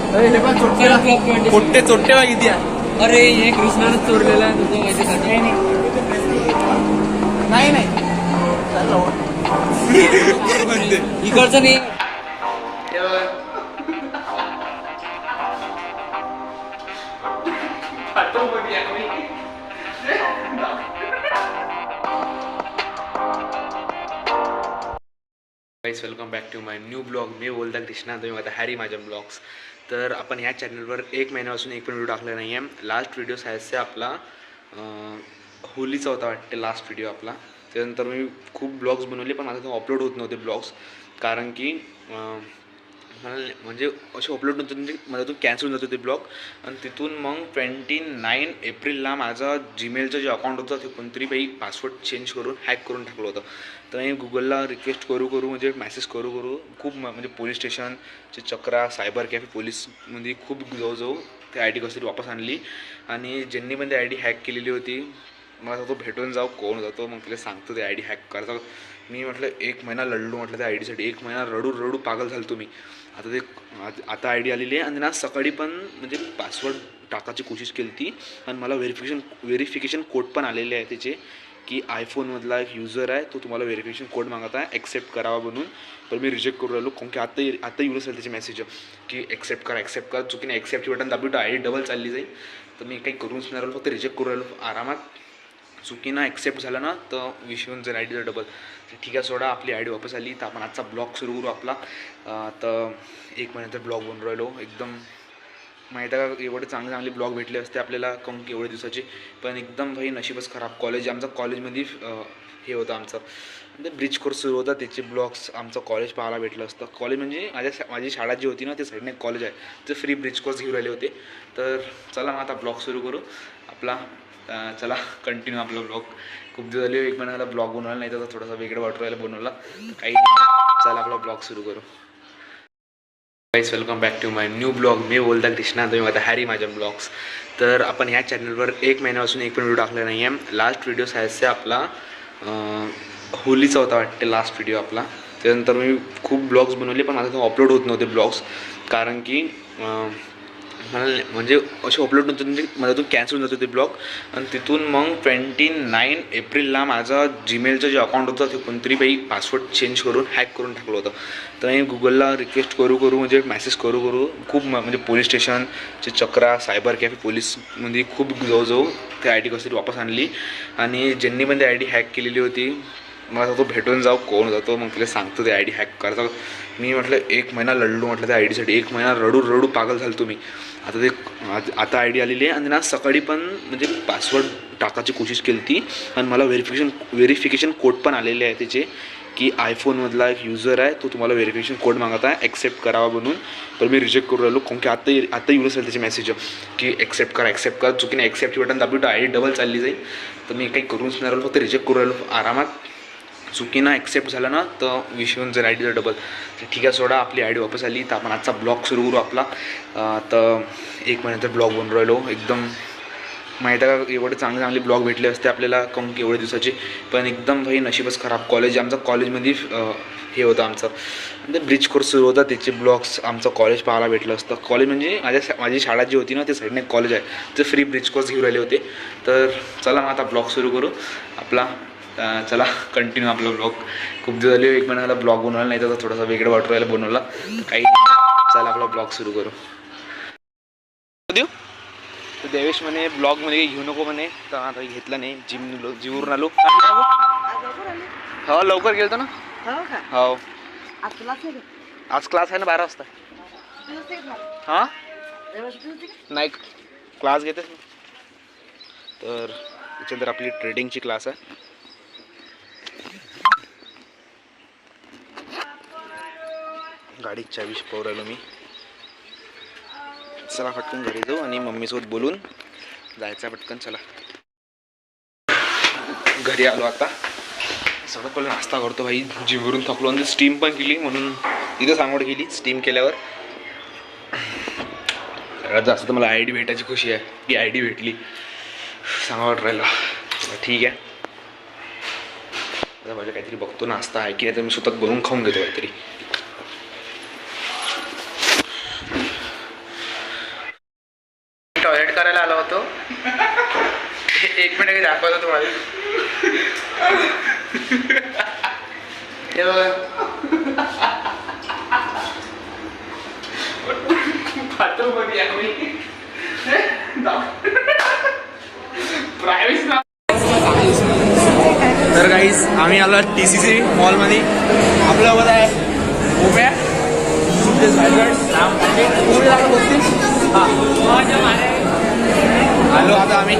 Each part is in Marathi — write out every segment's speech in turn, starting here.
पोट्टे चोट्टे बघ किती आहे. अरे हे कृष्णानं चोरलेला आहे तुझं माहिती नाही नाही इकडचं नाही. Guys welcome back to my new blog. मी बोलता कृष्णा, तुम्ही आता हॅरी माझ्या ब्लॉग्स. तर आपण ह्या चॅनलवर 1 महिन्यापासून एक पण व्हिडिओ टाकला नाही आहे. लास्ट व्हिडिओ सायन्सचे आपला होलीचा होता वाटते लास्ट व्हिडिओ आपला. त्यानंतर मी खूप ब्लॉग्स बनवले पण माझा तो अपलोड होत नव्हते ब्लॉग्स, कारण की मला म्हणजे असे अपलोड नव्हते, म्हणजे माझा तो कॅन्सल होऊन जातो ते ब्लॉग. आणि तिथून मग 29 एप्रिलला माझं जीमेलचं जे अकाउंट होतं ते कोणतरी बाई पासवर्ड चेंज करून हॅक करून टाकलं होतं. तर मी गुगलला रिक्वेस्ट करू म्हणजे मेसेज करू खूप म्हणजे पोलीस स्टेशनचे चक्रा, सायबर कॅफे, पोलीसमध्ये खूप जवळजवळ ते आय डी कसरी वापस आणली. आणि ज्यांनी पण ती आय डी हॅक केलेली होती मला तो भेटून जाऊ कोण जातो मग तिला सांगतो ते आय डी हॅक करायचा. मी म्हटलं 1 महिना लढलो म्हटलं त्या आय डीसाठी, 1 महिना रडू पागल झालो तुम्ही. आता आय डी आलेली आहे. आणि ना सकाळी पण म्हणजे पासवर्ड टाकायची कोशिश केली ती आणि मला व्हेरिफिकेशन कोड पण आलेले आहे त्याचे, की आयफोनमधला एक युजर आहे तो तुम्हाला व्हेरिफिकेशन कोड मागत आहे, ॲक्सेप्ट करावा म्हणून. पण मी रिजेक्ट करू राहिलो, कारण की आता येऊ असेल त्याचे मेसेज की ॲक्सेप्ट करा. चुकीने ॲक्सेप्टची बटन दाबली तर आय डी डबल चालली जाईल. तर मी काही करूनच नाही राहिलो, फक्त रिजेक्ट करू राहिलो आरामात. चुकीनं ॲक्सेप्ट झालं ना तर विषय जर आय डीचा डबल. ठीक आहे, सोडा आपली आय डी वापस आली. तर आपण आजचा ब्लॉग सुरू करू आपला. तर 1 महिन्याचा ब्लॉग बनवून राहिलो. एकदम माहीत आहे का, एवढे चांगले ब्लॉग भेटले असते आपल्याला कम की एवढे दिवसाचे, पण एकदम भाई नशीबच खराब. आमचं कॉलेजमध्ये हे होतं आमचं म्हणजे ब्रिज कोर्स सुरू होता, त्याचे ब्लॉग्स आमचं कॉलेज पाहायला भेटलं असतं. कॉलेज म्हणजे माझी शाळा जी होती ना त्या साईडने कॉलेज आहे, ते फ्री ब्रिज कोर्स घेऊन राहिले होते. तर चला मग आता ब्लॉग सुरू करू आपला. चला कंटिन्यू आपला ब्लॉग. खूप दिवस झाले 1 महिन्याला ब्लॉग बनवला नाही, तर थोडासा वेगळं वाटू राहिला बनवला काही. चला आपला ब्लॉग सुरू करू. Guys welcome back to my new blog. मी बोलता कृष्णा, तुम्ही आता हॅरी माझ्या ब्लॉग्स. तर आपण ह्या चॅनलवर 1 महिन्यापासून एक पण व्हिडिओ टाकला नाही आहे. लास्ट व्हिडिओ सायन्सचे आपला होलीचा होता वाटते लास्ट व्हिडिओ आपला. त्यानंतर मी खूप ब्लॉग्स बनवले पण माझा तो अपलोड होत नव्हते ब्लॉग्स, कारण की मला म्हणजे असे अपलोड नव्हते, म्हणजे माझा तो कॅन्सल होऊन जातो ते ब्लॉग. आणि तिथून मग 29 एप्रिलला माझं जीमेलचं जे अकाउंट होतं ते कोणतरी बाई पासवर्ड चेंज करून हॅक करून टाकलं होतं. तर मी गुगलला रिक्वेस्ट करू म्हणजे मेसेज करू खूप म्हणजे पोलीस स्टेशनचे चक्रा, सायबर कॅफे, पोलीसमध्ये खूप जवळजवळ ते आय डी कसरी वापस आणली. आणि ज्यांनी पण ती आय डी हॅक केलेली होती मला तो भेटून जाऊ कोण जातो मग तिला सांगतो ते आय डी हॅक करायचा. मी म्हटलं 1 महिना लढलो म्हटलं त्या आय डीसाठी, 1 महिना रडू पागल झालो तुम्ही. आता आय डी आलेली आहे. आणि ना सकाळी पण म्हणजे पासवर्ड टाकायची कोशिश केली ती आणि मला व्हेरिफिकेशन कोड पण आलेले आहे त्याचे, की आयफोनमधला एक युजर आहे तो तुम्हाला व्हेरिफिकेशन कोड मागत आहे, ॲक्सेप्ट करावा म्हणून. पण मी रिजेक्ट करू राहिलो, कारण की आता येऊ असेल त्याचे मेसेज की ॲक्सेप्ट करा. चुकीने ॲक्सेप्टची बटन दाबली तर आय डी डबल चालली जाईल. तर मी काही करूनच नाही राहिलो, फक्त रिजेक्ट करू राहिलो आरामात. चुकीनं ॲक्सेप्ट झालं ना तर विषय जर आय डीचा डबल. ठीक आहे, सोडा आपली आय डी वापस आली. तर आपण आजचा ब्लॉग सुरू करू आपला. तर 1 महिन्याचा ब्लॉग बनवून राहिलो. एकदम माहीत आहे का, एवढे चांगले ब्लॉग भेटले असते आपल्याला कम की एवढे दिवसाचे, पण एकदम भाई नशीबच खराब. आमचं कॉलेजमध्ये हे होतं आमचं म्हणजे ब्रिज कोर्स सुरू होता, त्याचे ब्लॉग्स आमचं कॉलेज पाहायला भेटलं असतं. कॉलेज म्हणजे माझी शाळा जी होती ना त्या साईडने कॉलेज आहे, ते फ्री ब्रिज कोर्स घेऊन राहिले होते. तर चला मग आता ब्लॉग सुरू करू आपला. चला कंटिन्यू आपला ब्लॉग. खूप दिवस झाले 1 महिन्याला ब्लॉग बनवला नाही, तर थोडासा वेगळं वाटू राहिला बनवला काही. चला आपला ब्लॉग सुरू करू. तर देवेश म्हणे ब्लॉगमध्ये घेऊ नको म्हणे, तर आता घेतला नाही. जिमवरून आलो. हो लवकर गेलो ना. हो आज क्लास आहे ना 12 वाजता. हां नाही क्लास घेतेच ना. तर त्याच्यानंतर आपली ट्रेडिंगची क्लास आहे. गाडीत चावी शिकवू राहिलो मी. चला पटकन घरी जाऊ आणि मम्मीसोबत बोलून जायचं पटकन. चला घरी आलो आता. सगळं पहिले नाश्ता करतो भाई, जिमवरून थकलो आणि स्टीम पण केली म्हणून तिथं सांगड केली. स्टीम केल्यावर सगळ्यात जास्त तर मला आय डी भेटायची खुशी आहे. ती आय डी भेटली सांगावट राहिला. ठीक आहे, आता माझ्या काहीतरी बघतो नाश्ता आहे की नाही, तर मी स्वतः बनवून खाऊन घेतो काहीतरी. टॉयलेट करायला आलो होतो. एक मिनिट दाखवतो तुम्हाला. हे बघा तर काहीच आम्ही आलो TCC मॉलमध्ये. आपल्यावर आहे उभ्या आलो आता आम्ही.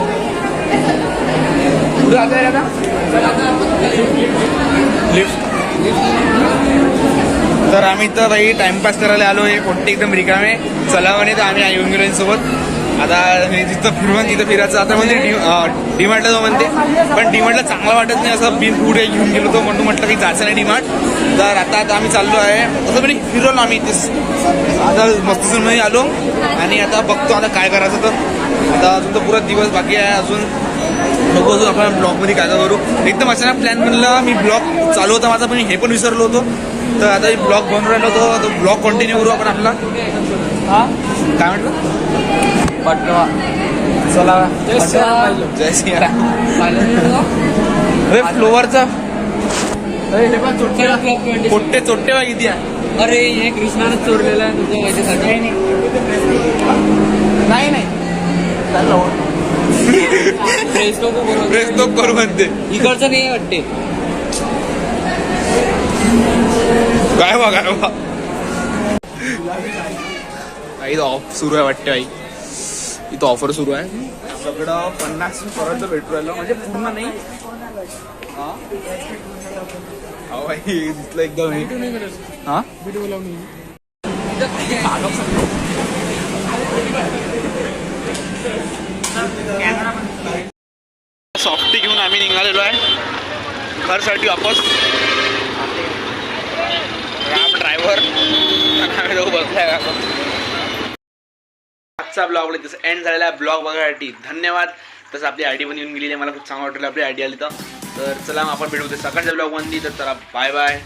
कुठं जात आहे आता लिफ्ट. तर आम्ही तर भाई टाइमपास करायला आलो. हे कोणते एकदम रिकामे चलावाने तर आम्ही येऊन गेलो सोबत. आता जिथं तिथं फिरायचं. आता म्हणजे डीमार्टला जाऊ म्हणते, पण डीमार्टला चांगला वाटत नाही असं बिन फूड घेऊन गेलो तो म्हणून म्हटलं की जायचं नाही डीमार्ट. तर आता आम्ही चाललो आहे असं म्हणजे फिरवलो आम्ही आता मस्तीमध्ये आलो आणि आता बघतो आता काय करायचं. तर आता अजून तर पुरा दिवस बाकी आहे. अजून बघू अजून आपण ब्लॉगमध्ये काय करू. एकदम अचानक प्लॅन बनला. मी ब्लॉग चालू होता माझा पण हे पण विसरलो होतो. तर आता ब्लॉग बनवून राहिलो होतो. तो ब्लॉग कंटिन्यू करू आपण आपला. हा काय म्हटलं पटवा चला जय सियाराम. अरे फ्लोअरचा पोट्टे चोट्टे बा किती आहे. अरे हे कृष्णानं चोरलेला आहे तुझ्या याच्यासाठी. नाही प्रेस करू म्हणते. इकडचं नाही वाटते. काय बा काही ऑफ सुरू आहे वाटते आई. इथं ऑफर सुरू आहे. सगळं 50 पर्यंत भेटू राहिलं म्हणजे पूर्ण नाही. हा भाई दिसलं एकदम हा सॉफ्टी घेऊन आम्ही निघालेलो आहे घरसाठी वापस. राम ड्रायव्हर आम्ही दोघं बसलाय. आजचा ब्लॉग तसं एंड झालेला आहे. ब्लॉग बघायसाठी धन्यवाद. तसं आपली आयडी पण येऊन गेली आहे. मला खूप चांगलं वाटलं आपली आयडी आली तर चला मग आपण भेटू सकाळच्या ब्लॉगमध्ये. तर चला बाय बाय.